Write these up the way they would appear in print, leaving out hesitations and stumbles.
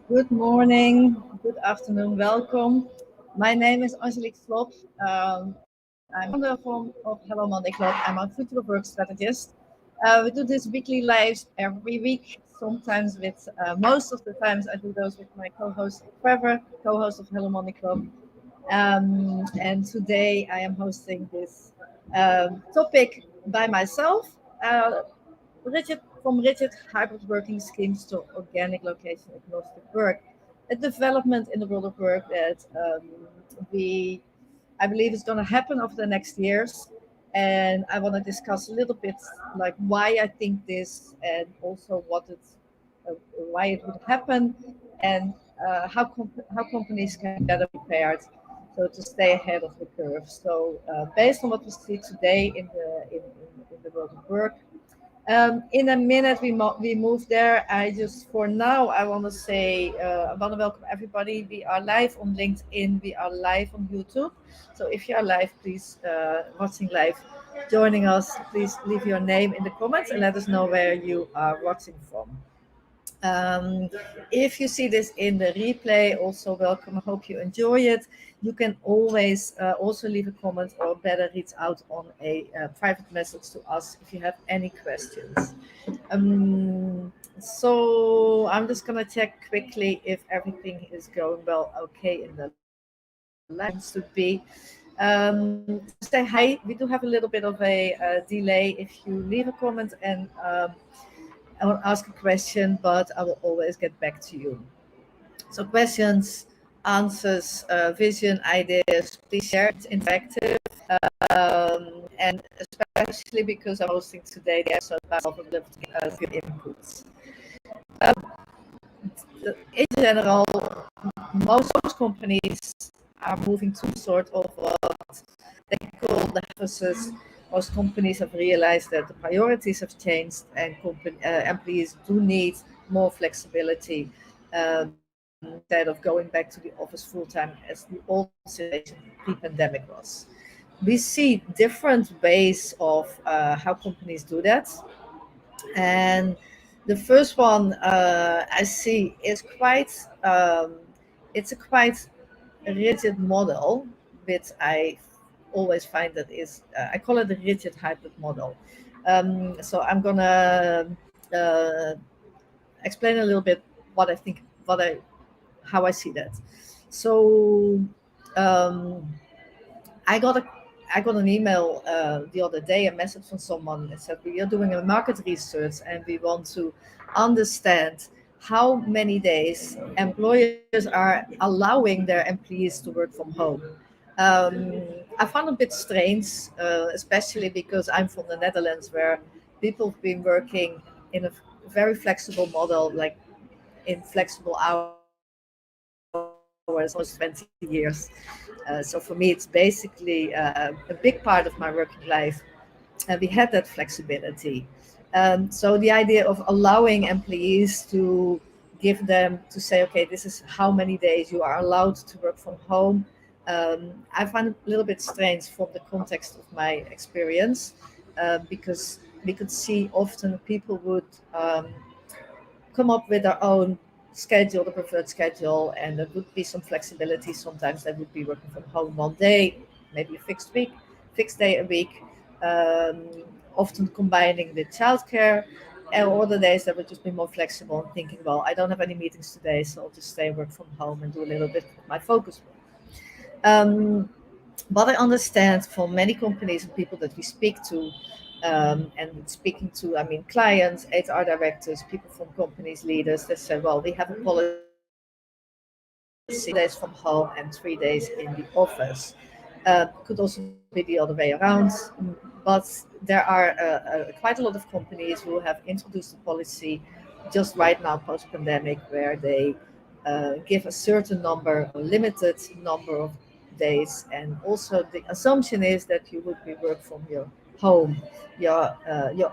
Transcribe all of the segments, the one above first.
Good morning, good afternoon, welcome. My name is Angelique Slob. I'm founder of Hello Monday Club. I'm a future of work strategist. We do this weekly lives every week, sometimes with, most of the times I do those with my co-host Trevor, co-host of Hello Monday Club. And today I am hosting this topic by myself. Rigid hybrid working schemes to organic location agnostic work. A development in the world of work that we, I believe, is going to happen over the next years. And I want to discuss a little bit like why I think this, and also uh, why it would happen, and how companies can be better prepared so to stay ahead of the curve. So based on what we see today in the world of work, in a minute, we move there. I just for now I want to say I want to welcome everybody. We are live on LinkedIn. We are live on YouTube. So if you are live, please watching live, joining us. Please leave your name in the comments and let us know where you are watching from. Um, if you see this in the replay, also welcome. I hope you enjoy it. You can always also leave a comment or better reach out on a private message to us if you have any questions. So I'm just gonna check quickly if everything is going well, okay in the line to be. To say hi, we do have a little bit of a delay if you leave a comment and I will ask a question, but I will always get back to you. So questions, answers, vision, ideas, please share. It's interactive. And especially because I'm hosting today the episode by myself, I'm looking to give inputs. In general, most companies are moving to sort of what they call the emphasis. Most companies have realized that the priorities have changed and employees do need more flexibility instead of going back to the office full time as the old situation pre-pandemic was. We see different ways of how companies do that, and the first one I see is it's a quite rigid model, which I always find that is, I call it a rigid hybrid model. So I'm gonna uh, explain a little bit what I think, how I see that. So um, I got a I got an email the other day, a message from someone that said we are doing a market research and we want to understand how many days employers are allowing their employees to work from home. I found it a bit strange, especially because I'm from the Netherlands, where people have been working in a very flexible model, like in flexible hours, almost 20 years. So for me, it's basically a big part of my working life, and we had that flexibility. So the idea of allowing employees to give them to say, okay, this is how many days you are allowed to work from home. I find it a little bit strange from the context of my experience, because we could see often people would come up with their own schedule, the preferred schedule, and there would be some flexibility. Sometimes they would be working from home one day, maybe a fixed day a week, um, often combining with childcare. And other days they would just be more flexible and thinking, well, I don't have any meetings today, so I'll just stay work from home and do a little bit of my focus work. Um, but I understand from many companies and people that we speak to, and speaking to, I mean, clients, HR directors, people from companies, leaders, they say, well, we have a policy 4 days from home and 3 days in the office. Could also be the other way around, but there are quite a lot of companies who have introduced a policy just right now post pandemic where they give a certain number, a limited number of days, and also the assumption is that you would be work from your home, your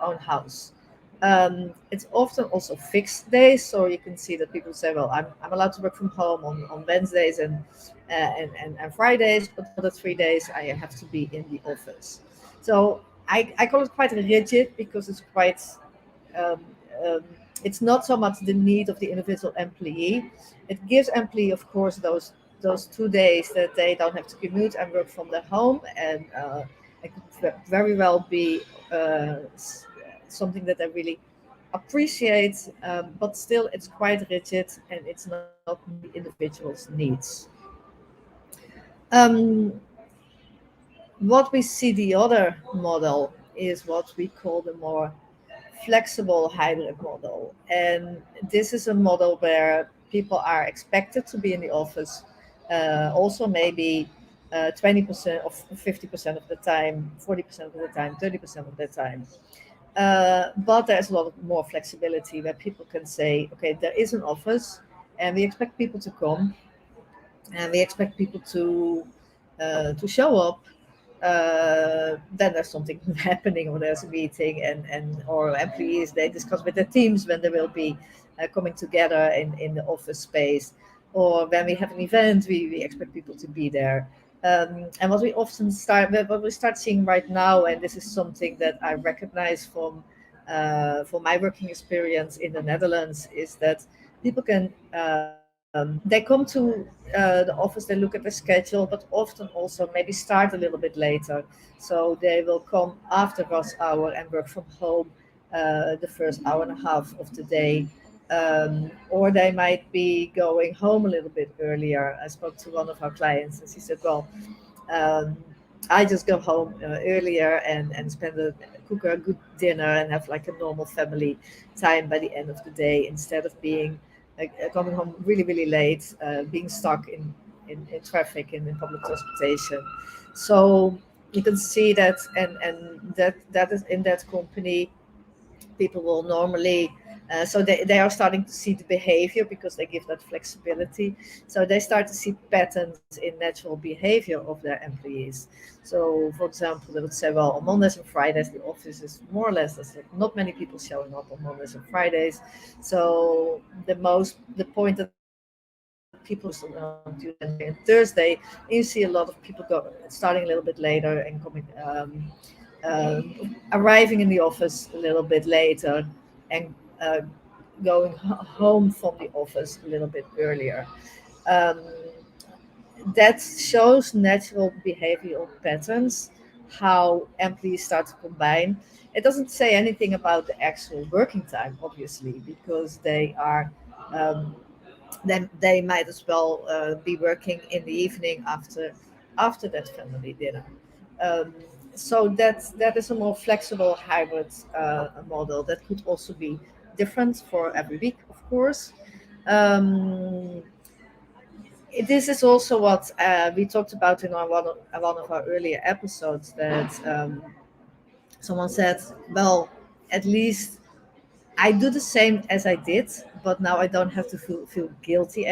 own house. It's often also fixed days, so you can see that people say, "Well, I'm allowed to work from home on Wednesdays and Fridays, but the other 3 days I have to be in the office." So I call it quite rigid because it's quite um, um, It's not so much the need of the individual employee. It gives employee, of course, those 2 days that they don't have to commute and work from their home, and it could very well be something that they really appreciate, but still it's quite rigid and it's not meeting the individual's needs. Um, what we see the other model is what we call the more flexible hybrid model. And this is a model where people are expected to be in the office, also maybe 20% or 50% of the time, 40% of the time, 30% of the time. But there's a lot of more flexibility where people can say, okay, there is an office and we expect people to come and we expect people to show up. Then there's something happening, or there's a meeting, and or employees they discuss with their teams when they will be coming together in the office space, or when we have an event, we expect people to be there. And what we start seeing right now, and this is something that I recognize from my working experience in the Netherlands, is that people can they come to the office, they look at the schedule, but often also maybe start a little bit later. So they will come after rush hour and work from home the first hour and a half of the day. Or they might be going home a little bit earlier. I spoke to one of our clients and she said, well, um, I just go home earlier and cook a good dinner and have like a normal family time by the end of the day, instead of being coming home really, really late, being stuck in traffic and in public transportation. So you can see that, and that is in that company people will normally so they are starting to see the behavior because they give that flexibility. So they start to see patterns in natural behavior of their employees. So for example, they would say, well, on Mondays and Fridays the office is more or less, there's like not many people showing up on Mondays and Fridays. So the point that people most on Tuesday, Wednesday and Thursday, you see a lot of people starting a little bit later and coming arriving in the office a little bit later, and going home from the office a little bit earlier. Um, that shows natural behavioral patterns, how employees start to combine. It doesn't say anything about the actual working time, obviously, because um, then they might as well be working in the evening after that family dinner. Um, so that is a more flexible hybrid model that could also be different for every week, of course. Um, this is also what we talked about in one of our earlier episodes, that someone said, well, at least I do the same as I did, but now I don't have to feel guilty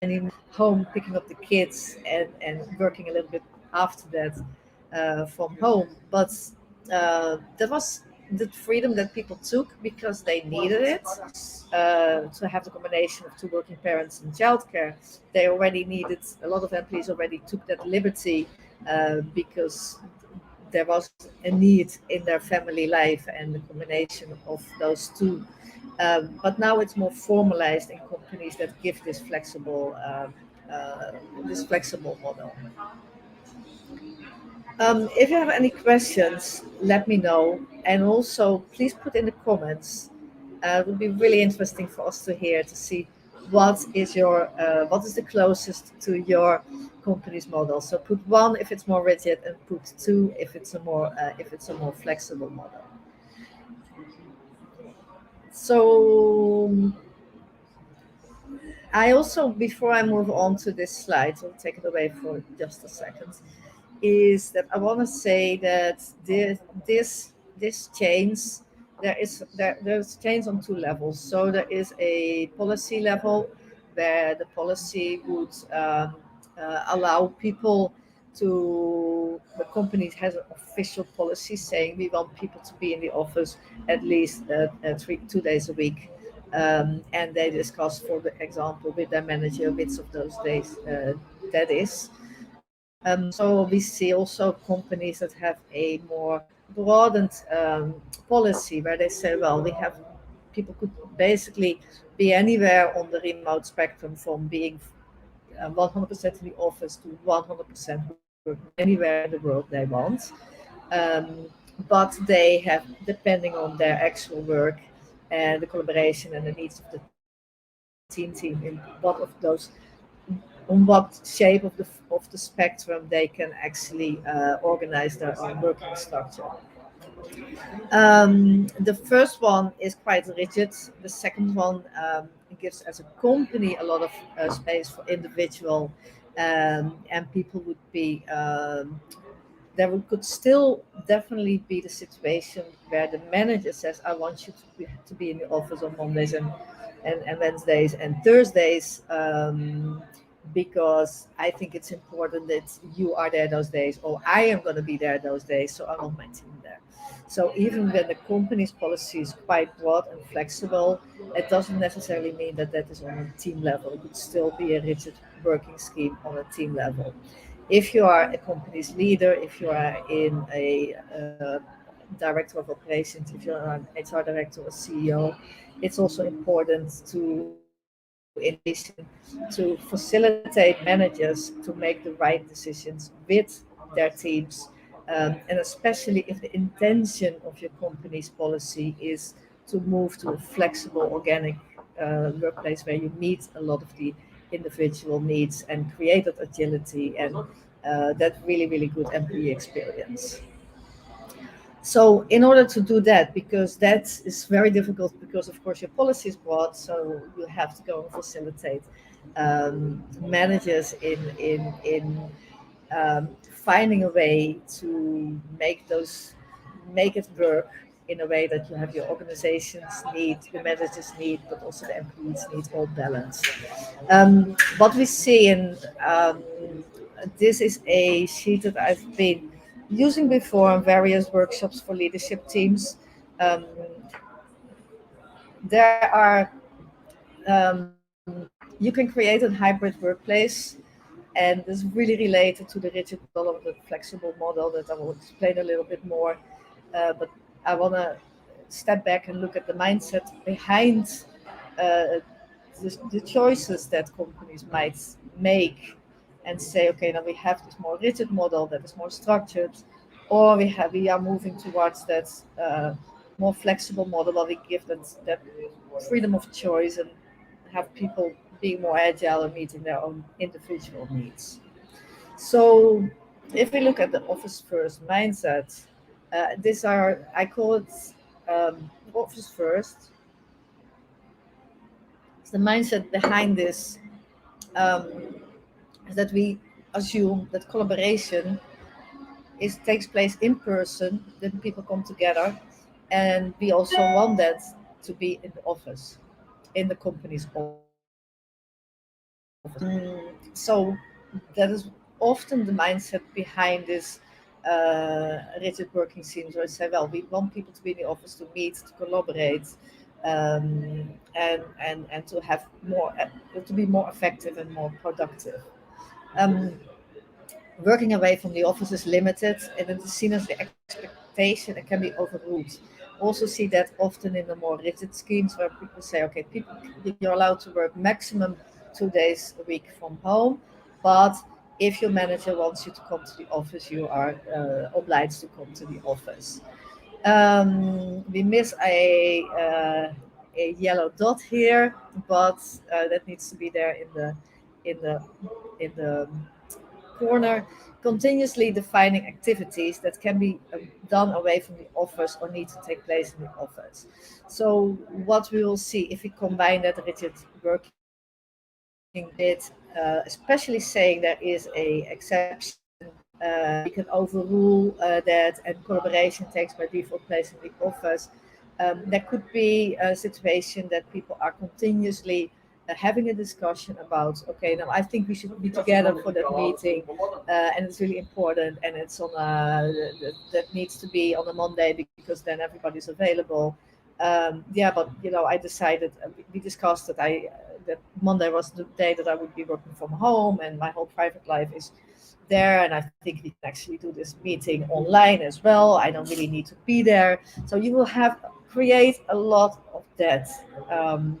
anymore. Home picking up the kids and working a little bit after that from home. But that was the freedom that people took because they needed it to have the combination of two working parents and childcare. They already needed, a lot of employees already took that liberty because there was a need in their family life and the combination of those two. But now it's more formalized in companies that give uh, this flexible model. If you have any questions, let me know, and also please put in the comments. It would be really interesting for us to hear, to see what is the closest to your company's model. So put one if it's more rigid, and put two if it's a more flexible model. So I also, before I move on to this slide, so I'll take it away for just a second, is that I want to say that this change, there's change on two levels. So there is a policy level where the policy would allow people to, the company has an official policy saying we want people to be in the office at least 2 days a week. And they discuss, for the example, with their manager which of those days that is. So we see also companies that have a more broadened policy where they say, well, we have people could basically be anywhere on the remote spectrum from being 100% in the office to 100% working anywhere in the world they want. Um, but they have, depending on their actual work and the collaboration and the needs of the team in what of those, on what shape of the spectrum they can actually organize their own working structure. The first one is quite rigid. The second one gives, as a company, a lot of space for individual, and people would be. Could still definitely be the situation where the manager says, "I want you to be in the office on Mondays and Wednesdays and Thursdays." Because I think it's important that you are there those days, or I am going to be there those days, so I want my team there. So even when the company's policy is quite broad and flexible, it doesn't necessarily mean that that is on a team level. It could still be a rigid working scheme on a team level. If you are a company's leader, if you are in a director of operations, if you're an HR director or CEO, it's also important to, in addition, to facilitate managers to make the right decisions with their teams. And especially if the intention of your company's policy is to move to a flexible, organic workplace where you meet a lot of the individual needs and create that agility and that really, really good employee experience. So in order to do that, because that is very difficult, because of course your policy is broad, so you have to go and facilitate managers in finding a way to make it work in a way that you have your organization's need, the managers' need, but also the employees' need all balanced. What we see in this is a sheet that I've been using before in various workshops for leadership teams. Um, there are you can create a hybrid workplace, and this is really related to the rigid model or the flexible model that I will explain a little bit more. But I want to step back and look at the mindset behind the choices that companies might make and say, okay, now we have this more rigid model that is more structured, or we are moving towards that more flexible model where we give that freedom of choice and have people being more agile and meeting their own individual needs. So if we look at the office first mindset, these are, I call it office first. The mindset behind this um, is that we assume that collaboration takes place in person, then people come together, and we also want that to be in the office, in the company's office. So that is often the mindset behind this rigid working schemes, where I say, well, we want people to be in the office to meet, to collaborate, and to have more, to be more effective and more productive. Um, Working away from the office is limited, and it is seen as the expectation and can be overruled. Also see that often in the more rigid schemes where people say, okay, people, you're allowed to work maximum 2 days a week from home, but if your manager wants you to come to the office, you are obliged to come to the office. We miss a yellow dot here, but that needs to be there in the in the corner. Continuously defining activities that can be done away from the office or need to take place in the office. So what we will see if we combine that rigid working with especially saying there is a exception, we can overrule that, and collaboration takes by default place in the office. There could be a situation that people are continuously having a discussion about, okay, now I think we should be together for that meeting, and it's really important, and it's on that needs to be on a Monday because then everybody's available. Yeah, but I decided, we discussed that Monday was the day that I would be working from home, and my whole private life is there, and I think we can actually do this meeting online as well. I don't really need to be there. So you will have create a lot of that. Um,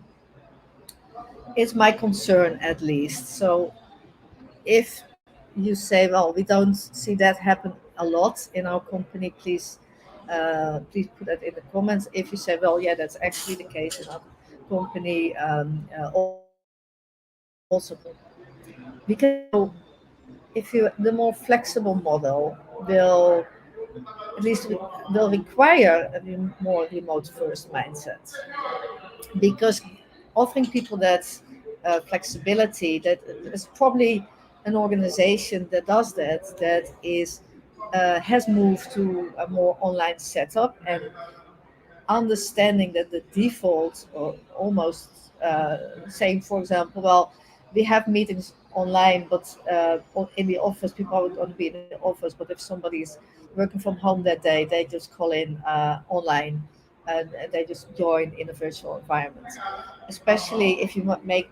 it's my concern at least. So if you say, well, we don't see that happen a lot in our company, please put that in the comments. If you say, well, yeah, that's actually the case in our company, also, because if you the more flexible model will at least will require a more remote first mindset, because offering people that flexibility, that is probably an organization that does that is has moved to a more online setup, and understanding that the default, or almost saying, for example, well, we have meetings online, but in the office, people are going to be in the office. But if somebody is working from home that day, they just call in online, and they just join in a virtual environment. Especially if you make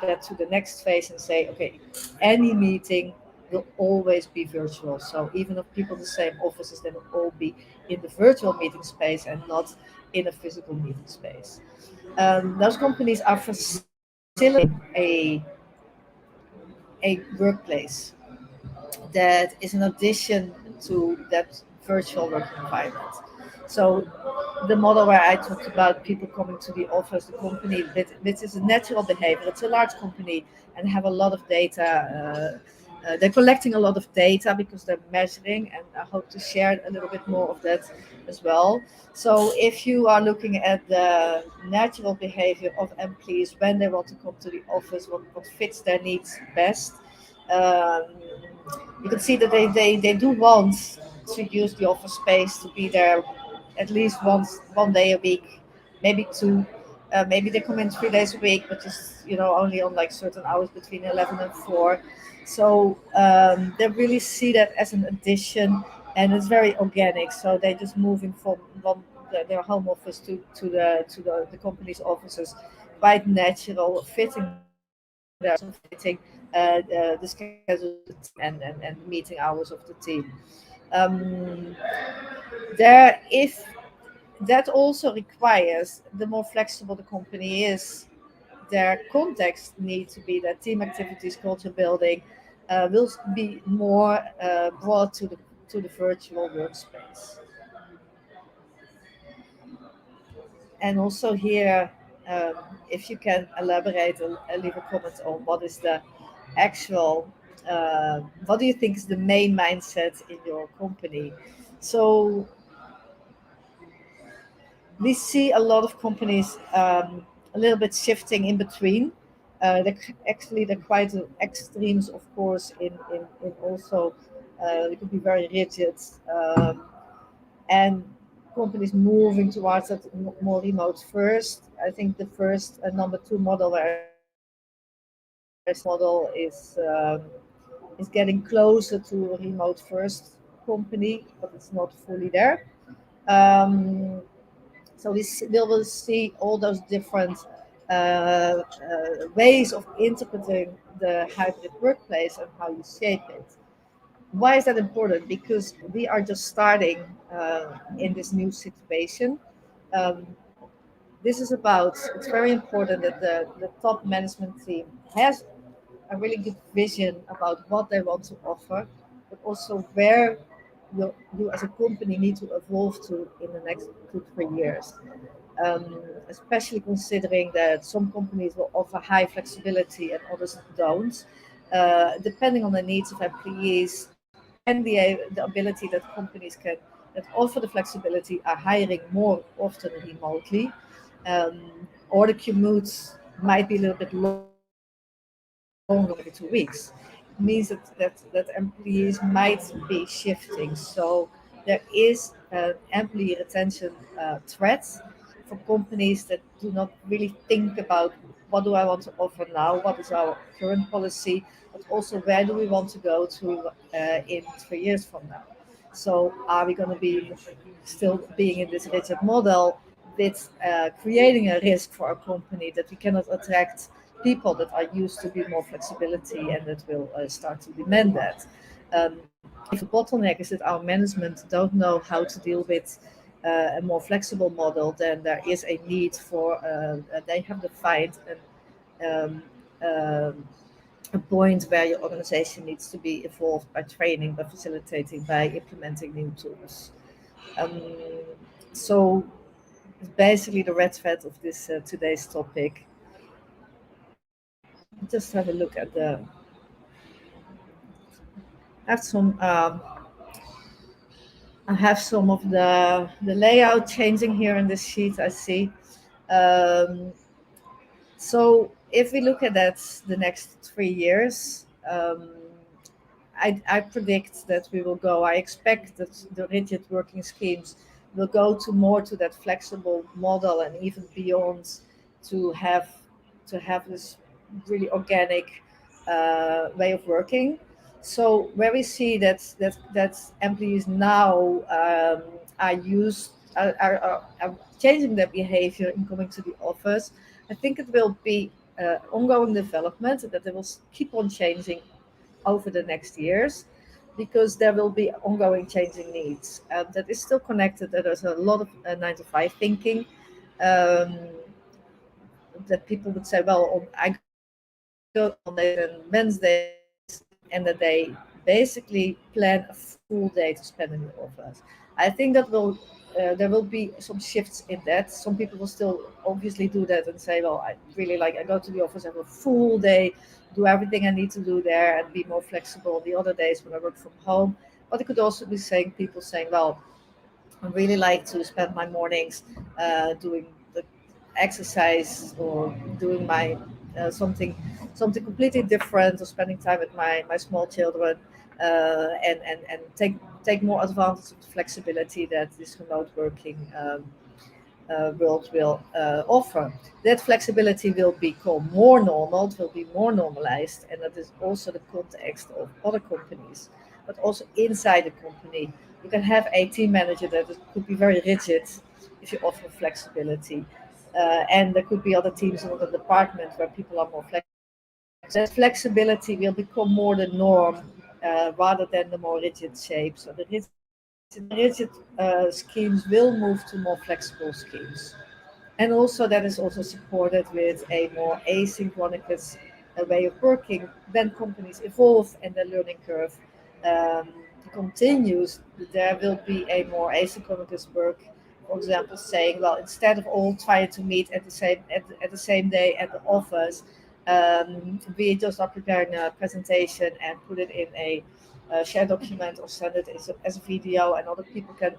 that to the next phase and say, okay, any meeting will always be virtual. So even if people in the same offices, they will all be in the virtual meeting space and not in a physical meeting space. Those companies are facilitating a workplace that is an addition to that virtual working environment. So the model where I talked about people coming to the office, the company, this is a natural behavior. It's a large company and have a lot of data. They're collecting a lot of data because they're measuring, and I hope to share a little bit more of that as well. So if you are looking at the natural behavior of employees when they want to come to the office, what fits their needs best, um, you can see that they do want to use the office space to be there at least one day a week, maybe two. Maybe they come in 3 days a week, but just only on like certain hours between 11 and 4. So they really see that as an addition, and it's very organic. So they're just moving from their home office to the company's offices, quite natural, fitting their schedule, and also fitting the schedules of the team, and the meeting hours of the team. Um, there, if that also requires, the more flexible the company is, their context needs to be that team activities, culture building, will be more brought to the virtual workspace. And also here, um, if you can elaborate or leave a comment on what is the actual, what do you think is the main mindset in your company? So we see a lot of companies a little bit shifting in between. They're quite extremes, of course, in also they could be very rigid, and companies moving towards that more remote first. I think the first number two model where I saw model is getting closer to a remote first company, but it's not fully there. Um, so we will see all those different ways of interpreting the hybrid workplace and how you shape it. Why is that important? Because we are just starting in this new situation. Um, this is about, it's very important that the top management team has a really good vision about what they want to offer, but also where you as a company need to evolve to in the next 2 3 years. Especially considering that some companies will offer high flexibility and others don't, depending on the needs of employees and the ability that companies that offer the flexibility are hiring more often remotely, or the commutes might be a little bit longer, maybe 2 weeks. It means that employees might be shifting. So there is an employee retention threat for companies that do not really think about what do I want to offer now, what is our current policy, but also where do we want to go to in 3 years from now. So are we going to be still being in this rigid model with creating a risk for a company that we cannot attract people that are used to be more flexibility and that will start to demand that. If the bottleneck is that our management don't know how to deal with a more flexible model, then there is a need for, they have defined um, um, a point where your organization needs to be evolved by training, by facilitating, by implementing new tools. Um, so basically the red thread of this today's topic. Just have a look at the. I have some. I have some of the layout changing here in this sheet. I see. Um, so if we look at that, the next 3 years, I predict that we will go. I expect that the rigid working schemes will go to more to that flexible model and even beyond, to have this really organic way of working. So where we see that employees now are used are changing their behavior in coming to the office, I think it will be ongoing development that they will keep on changing over the next years, because there will be ongoing changing needs. That is still connected. That there's a lot of 9 to 5 thinking. Um, that people would say, well, I go on Mondays and Wednesdays, and that they basically plan a full day to spend in the office. I think that will there will be some shifts in that. Some people will still obviously do that and say, well, I really like, I go to the office, have a full day, do everything I need to do there, and be more flexible the other days when I work from home. But it could also be saying, people saying, well, I really like to spend my mornings doing the exercise, or doing my something completely different, or spending time with my small children, and take more advantage of the flexibility that this remote working world will offer. That flexibility will become more normal, it will be more normalized, and that is also the context of other companies, but also inside the company. You can have a team manager that could be very rigid if you offer flexibility. And there could be other teams in other departments where people are more flexible. That flexibility will become more the norm rather than the more rigid shapes. So the rigid schemes will move to more flexible schemes. And also that is also supported with a more asynchronous way of working. When companies evolve and the learning curve um, continues, there will be a more asynchronous work. For example, saying, well, instead of all trying to meet at the same day at the office, we just are preparing a presentation and put it in a shared document, or send it as a video, and other people can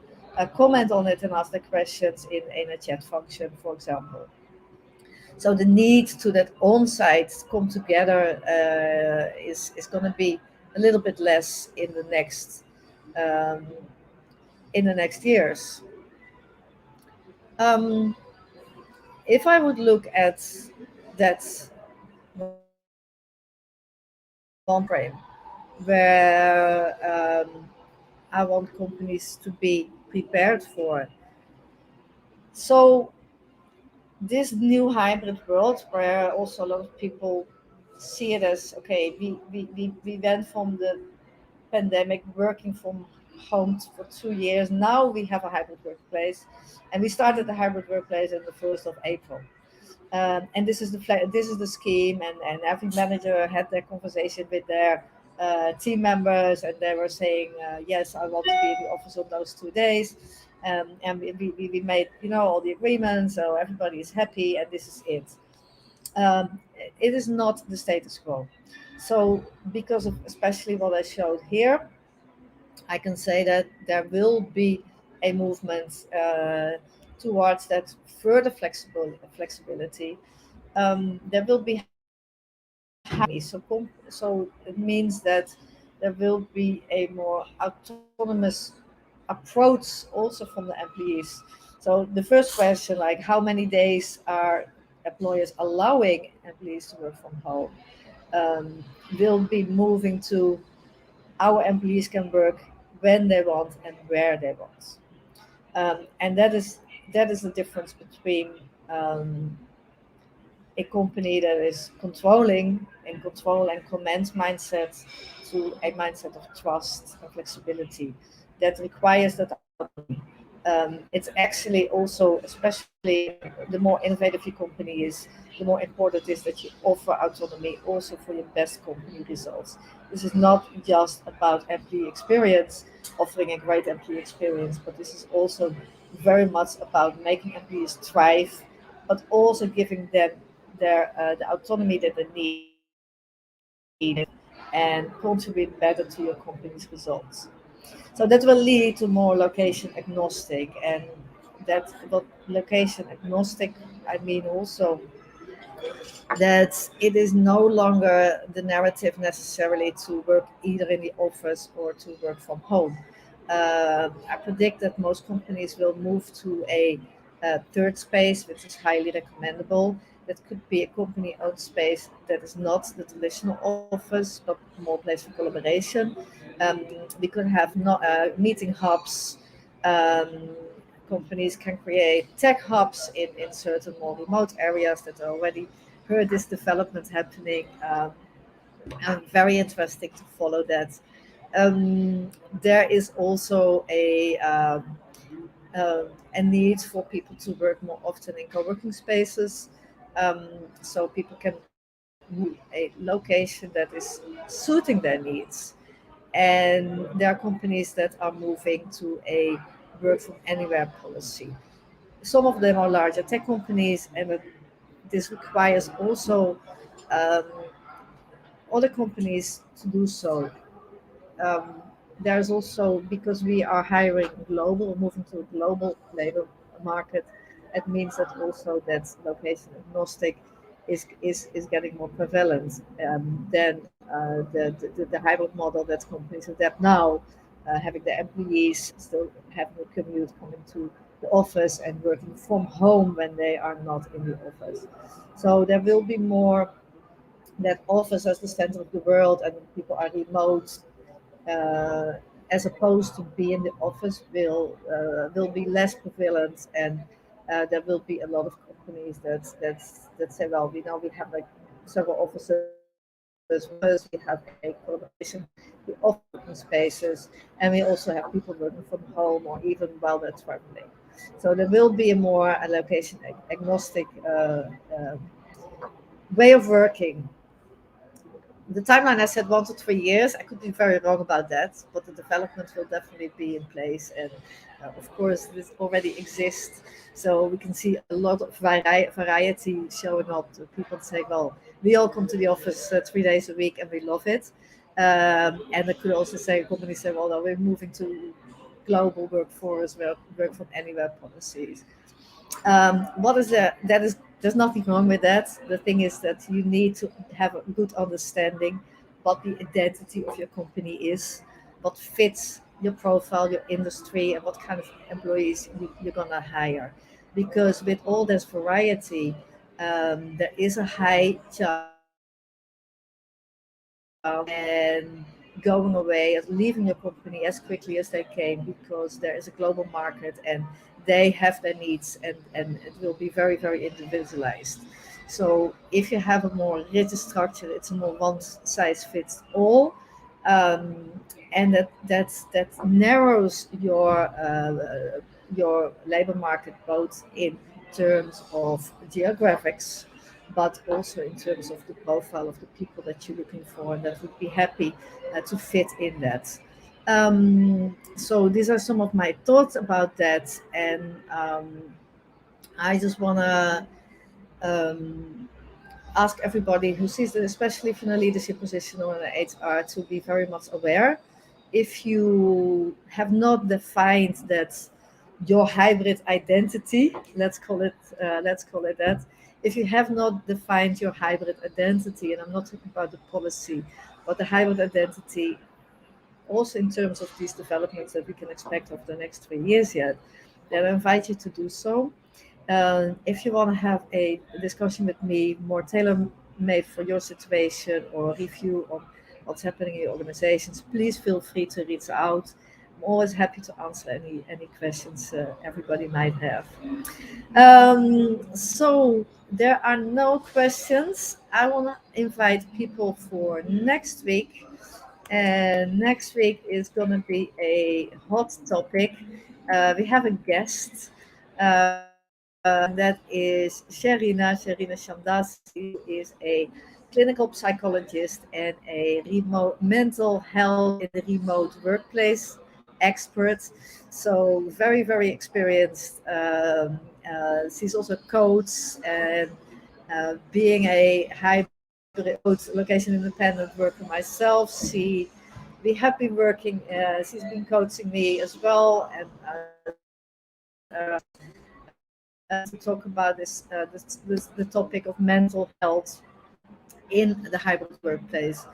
comment on it and ask their questions in a chat function, for example. So the need to that on-site come together is going to be a little bit less um, in the next years. Um, if I would look at that one frame where I want companies to be prepared for, so this new hybrid world, where also a lot of people see it as, okay, we went from the pandemic working from home for 2 years. Now we have a hybrid workplace, and we started the hybrid workplace on the 1st of April. And this is the scheme, and every manager had their conversation with their team members, and they were saying, yes, I want to be in the office on those 2 days. And we made, all the agreements, so everybody is happy, and this is it. It is not the status quo. So because of especially what I showed here, I can say that there will be a movement towards that further flexibility. There will be so it means that there will be a more autonomous approach also from the employees. So the first question, like, how many days are employers allowing employees to work from home, um, will be moving to, our employees can work when they want and where they want. And that is the difference between a company that is controlling and control and command mindset to a mindset of trust and flexibility that requires that autonomy. It's actually also, especially the more innovative your company is, the more important it is that you offer autonomy also for your best company results. This is not just about employee experience, offering a great employee experience, but this is also very much about making employees thrive, but also giving them the autonomy that they need and contribute better to your company's results. So that will lead to more location agnostic, and that what location agnostic I mean also that it is no longer the narrative necessarily to work either in the office or to work from home. I predict that most companies will move to a third space, which is highly recommendable. That could be a company owned space that is not the traditional office, but more place for collaboration. We could have meeting hubs. Um, Companies can create tech hubs in certain more remote areas that are already heard this development happening. And very interesting to follow that. There is also a need for people to work more often in co-working spaces, so people can move to a location that is suiting their needs. And there are companies that are moving to a work from anywhere policy. Some of them are larger tech companies, and this requires also um, other companies to do so. Um, there's also, because we are hiring global, moving to a global labor market, it means that also that location agnostic is getting more prevalent than the hybrid model that companies adapt now, having the employees still having a commute coming to the office and working from home when they are not in the office. So there will be more that office as the center of the world and people are remote, uh, as opposed to be in the office will be less prevalent, and there will be a lot of companies that say, well, we know we have like several offices, we have a collaboration, we offer working spaces, and we also have people working from home or even while they're traveling. So there will be a location agnostic way of working. The timeline I said 1 to 3 years. I could be very wrong about that, but the development will definitely be in place. And of course, this already exists. So we can see a lot of variety showing up to people saying, well, we all come to the office 3 days a week and we love it. And I could also say, companies say, well, no, we're moving to global workforce, work from anywhere policies. What is that is there's nothing wrong with that. The thing is that you need to have a good understanding what the identity of your company is, what fits your profile, your industry, and what kind of employees you're gonna hire. Because with all this variety, there is a high chance and going away and leaving your company as quickly as they came, because there is a global market and they have their needs, and it will be very, very individualized. So if you have a more rigid structure, it's a more one size fits all. Um, and that narrows your labor market both in terms of geographics, but also in terms of the profile of the people that you're looking for and that would be happy to fit in that. So these are some of my thoughts about that, and I just want to um, ask everybody who sees it, especially if in a leadership position or in an HR, to be very much aware. If you have not defined that your hybrid identity, let's call it that. If you have not defined your hybrid identity, and I'm not talking about the policy, but the hybrid identity, also in terms of these developments that we can expect over the next 3 years yet, then I invite you to do so. If you want to have a discussion with me, more tailor made for your situation, or review on what's happening in your organizations, please feel free to reach out. always happy to answer any questions everybody might have. So there are no questions. I want to invite people for next week. And next week is going to be a hot topic. We have a guest, and that is Sherina Shamdassi, who is a clinical psychologist and a remote mental health in the remote workplace expert. So very experienced. She's also a coach, and being a hybrid location independent worker myself, we have been working. She's been coaching me as well, and to talk about the topic of mental health in the hybrid workplace.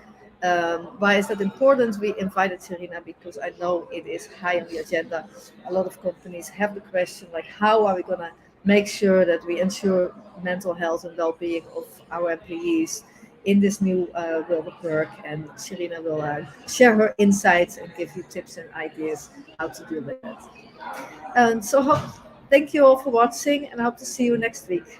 Why is that important? We invited Serena because I know it is high on the agenda. A lot of companies have the question like, how are we going to make sure that we ensure mental health and well-being of our employees in this new world of work? And Serena will share her insights and give you tips and ideas how to deal with that. And so, thank you all for watching, and I hope to see you next week.